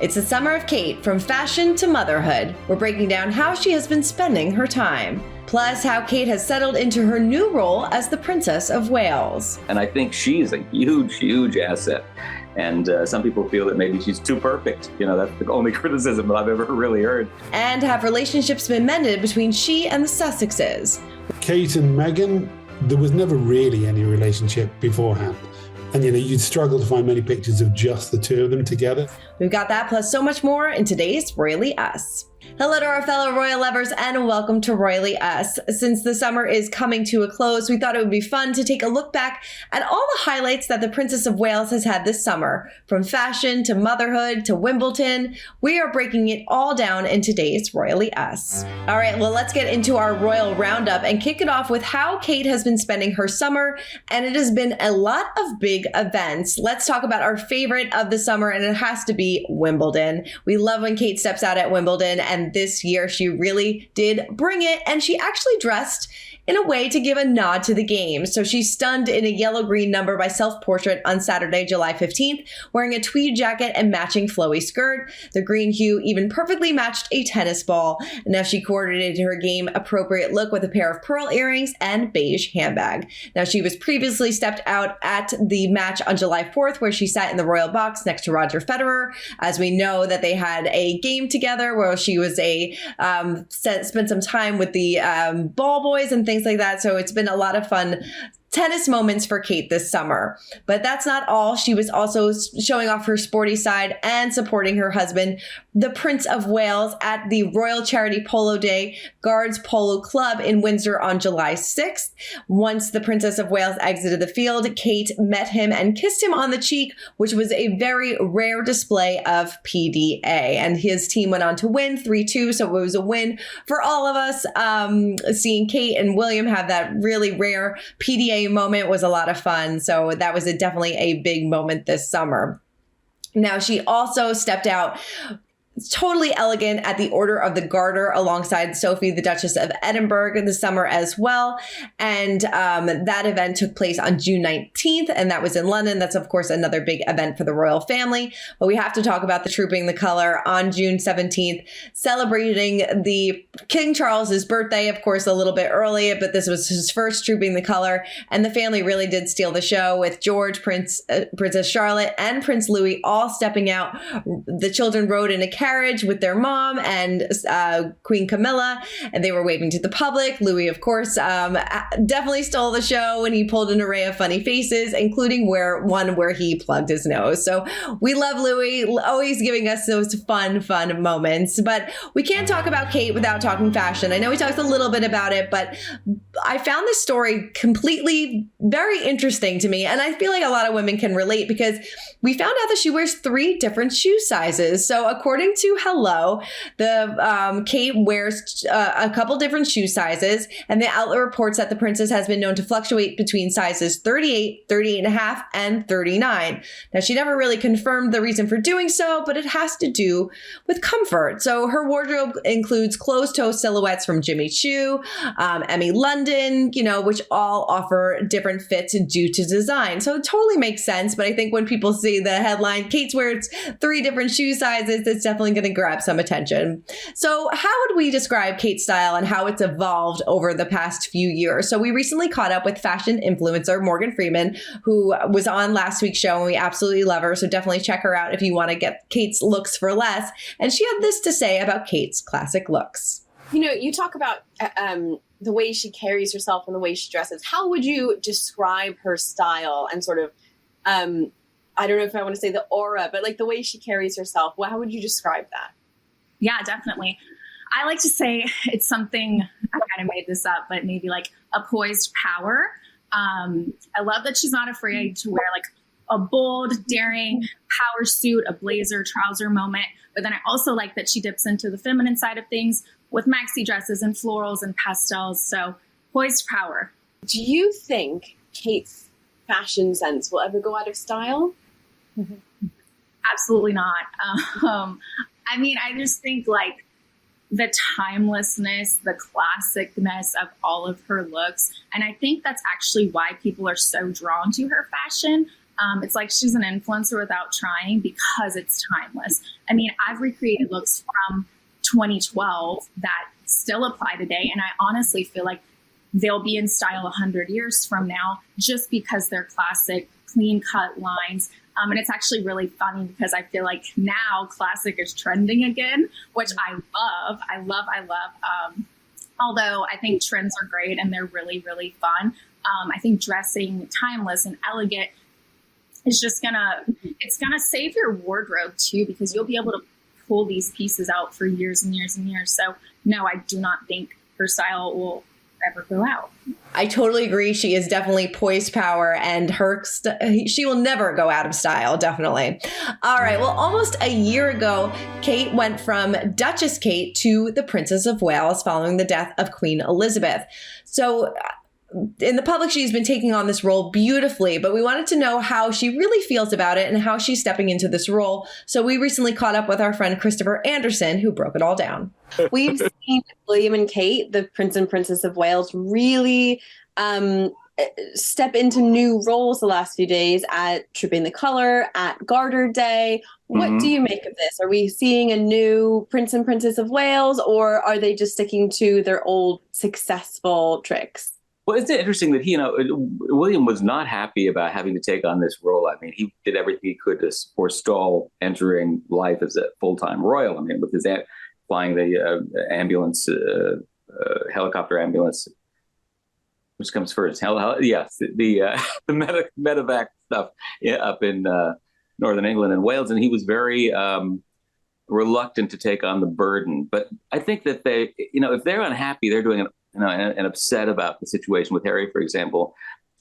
It's the summer of Kate, from fashion to motherhood. We're breaking down how she has been spending her time. Plus, how Kate has settled into her new role as the Princess of Wales. And I think she's a huge, huge asset. And some people feel that maybe she's too perfect. You know, that's the only criticism that I've ever really heard. And have relationships been mended between she and the Sussexes? Kate and Meghan, there was never really any relationship beforehand. And, you know, you'd struggle to find many pictures of just the two of them together. We've got that plus so much more in today's Royally Us. Hello to our fellow royal lovers and welcome to Royally Us. Since the summer is coming to a close, we thought it would be fun to take a look back at all the highlights that the Princess of Wales has had this summer. From fashion to motherhood to Wimbledon, we are breaking it all down in today's Royally Us. All right, well, let's get into our royal roundup and kick it off with how Kate has been spending her summer, and it has been a lot of big events. Let's talk about our favorite of the summer, and it has to be Wimbledon. We love when Kate steps out at Wimbledon, and this year she really did bring it, and she actually dressed in a way to give a nod to the game. So she stunned in a yellow-green number by Self-Portrait on Saturday, July 15th, wearing a tweed jacket and matching flowy skirt. The green hue even perfectly matched a tennis ball. Now she coordinated her game-appropriate look with a pair of pearl earrings and beige handbag. Now she was previously stepped out at the match on July 4th, where she sat in the royal box next to Roger Federer. As we know that they had a game together where she was spent some time with the ball boys and things like that. So it's been a lot of fun tennis moments for Kate this summer. But that's not all. She was also showing off her sporty side and supporting her husband, the Prince of Wales, at the Royal Charity Polo Day Guards Polo Club in Windsor on July 6th. Once the Princess of Wales exited the field, Kate met him and kissed him on the cheek, which was a very rare display of PDA. And his team went on to win 3-2, so it was a win for all of us. Seeing Kate and William have that really rare PDA moment was a lot of fun. So that was definitely a big moment this summer. Now, she also stepped out totally elegant at the Order of the Garter alongside Sophie, the Duchess of Edinburgh, this summer as well. And that event took place on June 19th, and that was in London. That's, of course, another big event for the royal family. But we have to talk about the Trooping the Color on June 17th, celebrating the King Charles's birthday, of course, a little bit early, but this was his first Trooping the Color. And the family really did steal the show, with George, Princess Charlotte, and Prince Louis all stepping out. The children rode in a carriage with their mom and Queen Camilla, and they were waving to the public. Louis, of course, definitely stole the show when he pulled an array of funny faces, including one where he plugged his nose. So we love Louis, always giving us those fun moments. But we can't talk about Kate without talking fashion. I know we talked a little bit about it, but I found this story completely very interesting to me, and I feel like a lot of women can relate, because we found out that she wears 3 different shoe sizes. So according to Hello, Kate wears a couple different shoe sizes, and the outlet reports that the princess has been known to fluctuate between sizes 38, 38 and a half, and 39. Now, she never really confirmed the reason for doing so, but it has to do with comfort. So her wardrobe includes closed-toe silhouettes from Jimmy Choo, Emmy London, which all offer different fits due to design. So it totally makes sense. But I think when people see the headline, Kate's wears 3 different shoe sizes, it's definitely going to grab some attention. So how would we describe Kate's style and how it's evolved over the past few years? So we recently caught up with fashion influencer Morgan Freeman, who was on last week's show, and we absolutely love her. So definitely check her out if you want to get Kate's looks for less. And she had this to say about Kate's classic looks. You talk about the way she carries herself and the way she dresses. How would you describe her style and sort of, I don't know if I want to say the aura, but like the way she carries herself? How would you describe that? Yeah, definitely. I like to say it's something, I kind of made this up, but maybe like a poised power. I love that she's not afraid to wear like a bold, daring power suit, a blazer, trouser moment. But then I also like that she dips into the feminine side of things with maxi dresses and florals and pastels. So poised power. Do you think Kate's fashion sense will ever go out of style? Absolutely not. I mean, I just think like the timelessness, the classicness of all of her looks. And I think that's actually why people are so drawn to her fashion. It's like she's an influencer without trying because it's timeless. I mean, I've recreated looks from 2012 that still apply today. And I honestly feel like they'll be in style 100 years from now just because they're classic, clean cut lines. And it's actually really funny because I feel like now classic is trending again, which I love. Although I think trends are great and they're really, really fun. I think dressing timeless and elegant is just it's gonna save your wardrobe too, because you'll be able to pull these pieces out for years and years and years. So no, I do not think her style will ever go out. I totally agree. She is definitely poised power, and she will never go out of style. Definitely. All right. Well, almost a year ago, Kate went from Duchess Kate to the Princess of Wales following the death of Queen Elizabeth. So in the public, she's been taking on this role beautifully, but we wanted to know how she really feels about it and how she's stepping into this role. So we recently caught up with our friend Christopher Anderson, who broke it all down. We've seen William and Kate, the Prince and Princess of Wales, really step into new roles the last few days at Tripping the Colour, at Garter Day. What do you make of this? Are we seeing a new Prince and Princess of Wales, or are they just sticking to their old successful tricks? Well, it's interesting that William was not happy about having to take on this role. I mean, he did everything he could to forestall entering life as a full-time royal. I mean, with his flying the ambulance, helicopter ambulance. Which comes first? Yes, the medevac stuff up in northern England and Wales, and he was very reluctant to take on the burden. But I think that they, if they're unhappy, they're doing and upset about the situation with Harry, for example,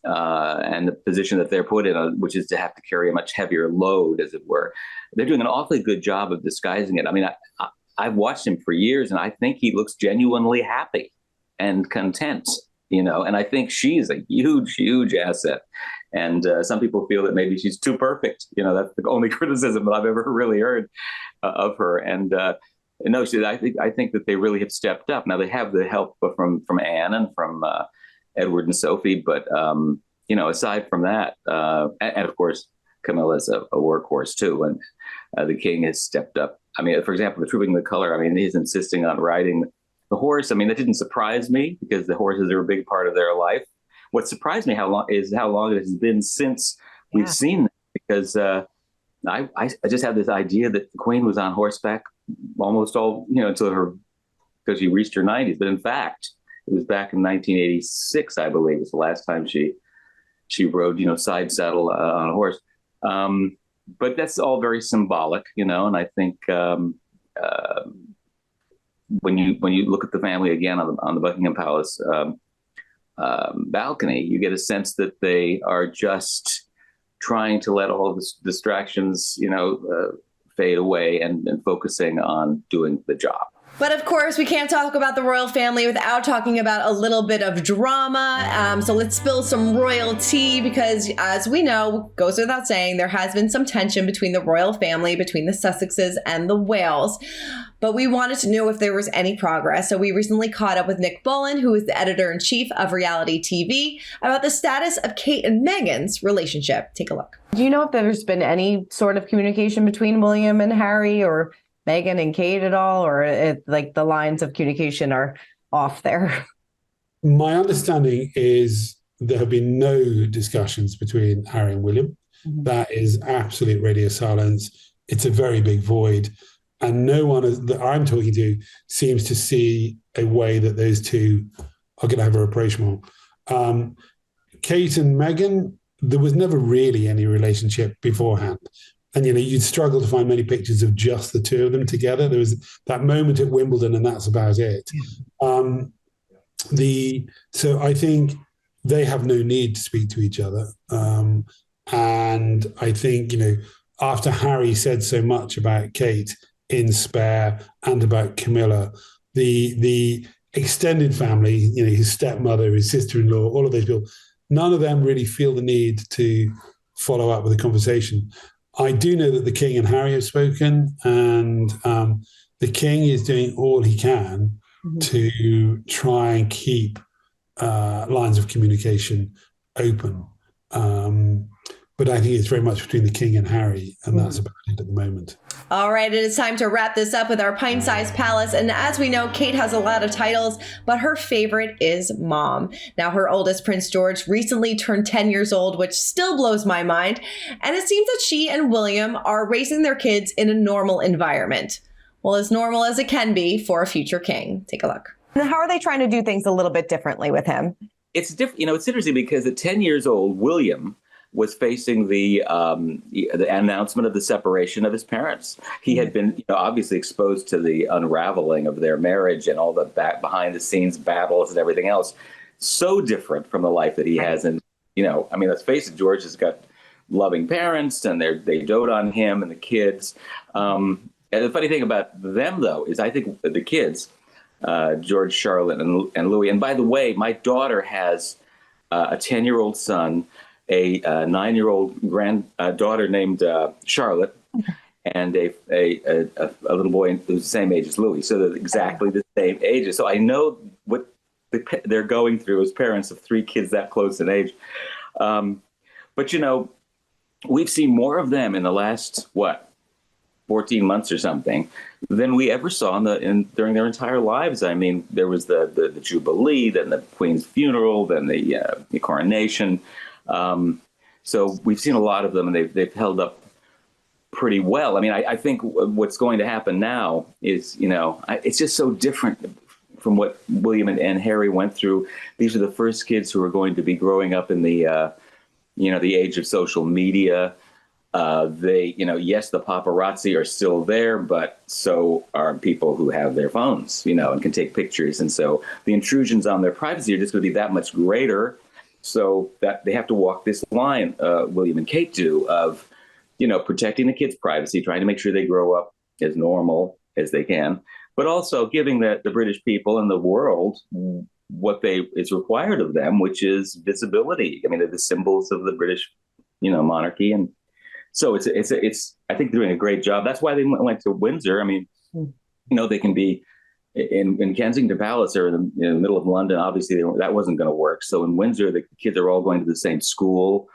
and the position that they're put in, which is to have to carry a much heavier load, as it were. They're doing an awfully good job of disguising it. I mean, I've watched him for years, and I think he looks genuinely happy and content, and I think she's a huge, huge asset. And some people feel that maybe she's too perfect. That's the only criticism that I've ever really heard of her. And no, I think that they really have stepped up. Now they have the help from Anne and from Edward and Sophie, but aside from that, and of course Camilla's a workhorse too, and the king has stepped up. I mean, for example, the Trooping the Colour. I mean, he's insisting on riding the horse. I mean, that didn't surprise me because the horses are a big part of their life. What surprised me how long it has been since we've seen them, because I just had this idea that the Queen was on horseback almost all, because she reached her 90s. But in fact, it was back in 1986, I believe, was the last time she rode, side saddle on a horse. But that's all very symbolic, and I think when you look at the family again on the Buckingham Palace balcony, you get a sense that they are just trying to let all the distractions, fade away and focusing on doing the job. But of course, we can't talk about the royal family without talking about a little bit of drama. So let's spill some royal tea, because as we know, goes without saying, there has been some tension between the royal family, between the Sussexes and the Wales. But we wanted to know if there was any progress. So we recently caught up with Nick Bullen, who is the editor-in-chief of Reality TV, about the status of Kate and Meghan's relationship. Take a look. Do you know if there's been any sort of communication between William and Harry, or Meghan and Kate at all, or the lines of communication are off there? My understanding is there have been no discussions between Harry and William. Mm-hmm. That is absolute radio silence. It's a very big void. And no one that I'm talking to seems to see a way that those two are going to have a rapprochement. Kate and Meghan, there was never really any relationship beforehand. And, you'd struggle to find many pictures of just the two of them together. There was that moment at Wimbledon, and that's about it. So I think they have no need to speak to each other. And I think, after Harry said so much about Kate in Spare and about Camilla, the extended family, his stepmother, his sister-in-law, all of those people, none of them really feel the need to follow up with a conversation. I do know that the King and Harry have spoken, and the King is doing all he can to try and keep lines of communication open. but I think it's very much between the King and Harry, and that's about it at the moment. All right, it is time to wrap this up with our pint-sized palace. And as we know, Kate has a lot of titles, but her favorite is mom. Now, her oldest, Prince George, recently turned 10 years old, which still blows my mind. And it seems that she and William are raising their kids in a normal environment. Well, as normal as it can be for a future king. Take a look. And how are they trying to do things a little bit differently with him? It's different. It's interesting because at 10 years old, William was facing the announcement of the separation of his parents. He had been obviously exposed to the unraveling of their marriage and all the behind the scenes battles and everything else. So different from the life that he has. And, let's face it, George has got loving parents and they dote on him and the kids. And the funny thing about them, though, is I think the kids, George, Charlotte, and Louis. And by the way, my daughter has a 10-year-old son, a 9-year-old granddaughter named Charlotte, and a little boy who's the same age as Louis. So they're exactly the same ages. So I know what they're going through as parents of 3 kids that close in age. But, we've seen more of them in the last, 14 months or something than we ever saw during their entire lives. I mean, there was the Jubilee, then the Queen's funeral, then the coronation. So we've seen a lot of them, and they've held up pretty well. I mean, I think what's going to happen now is, it's just so different from what William and Harry went through. These are the first kids who are going to be growing up in the age of social media. Yes, the paparazzi are still there, but so are people who have their phones, and can take pictures. And so the intrusions on their privacy are just going to be that much greater. So that they have to walk this line, William and Kate do, of, protecting the kids' privacy, trying to make sure they grow up as normal as they can, but also giving the British people and the world what is required of them, which is visibility. I mean, they're the symbols of the British, monarchy. And so it's I think they're doing a great job. That's why they went to Windsor. I mean, they can be in Kensington Palace or in the middle of London. Obviously, that wasn't going to work. So in Windsor, the kids are all going to the same school,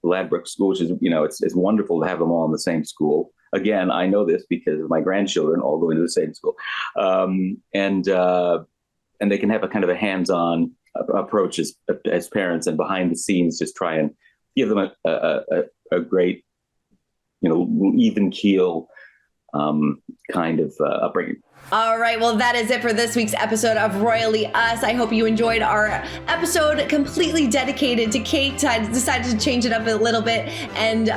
Ladbroke School, which is, it's wonderful to have them all in the same school. Again, I know this because of my grandchildren all going to the same school. And they can have a kind of a hands-on approach as parents, and behind the scenes just try and give them a great, even keel kind of upbringing. All right, well, that is it for this week's episode of Royally Us. I hope you enjoyed our episode completely dedicated to Kate. I decided to change it up a little bit and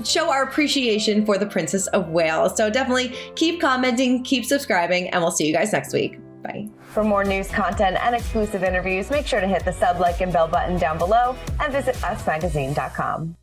show our appreciation for the Princess of Wales. So definitely keep commenting, keep subscribing, and we'll see you guys next week. Bye. For more news, content, and exclusive interviews, make sure to hit the sub, like, and bell button down below and visit usmagazine.com.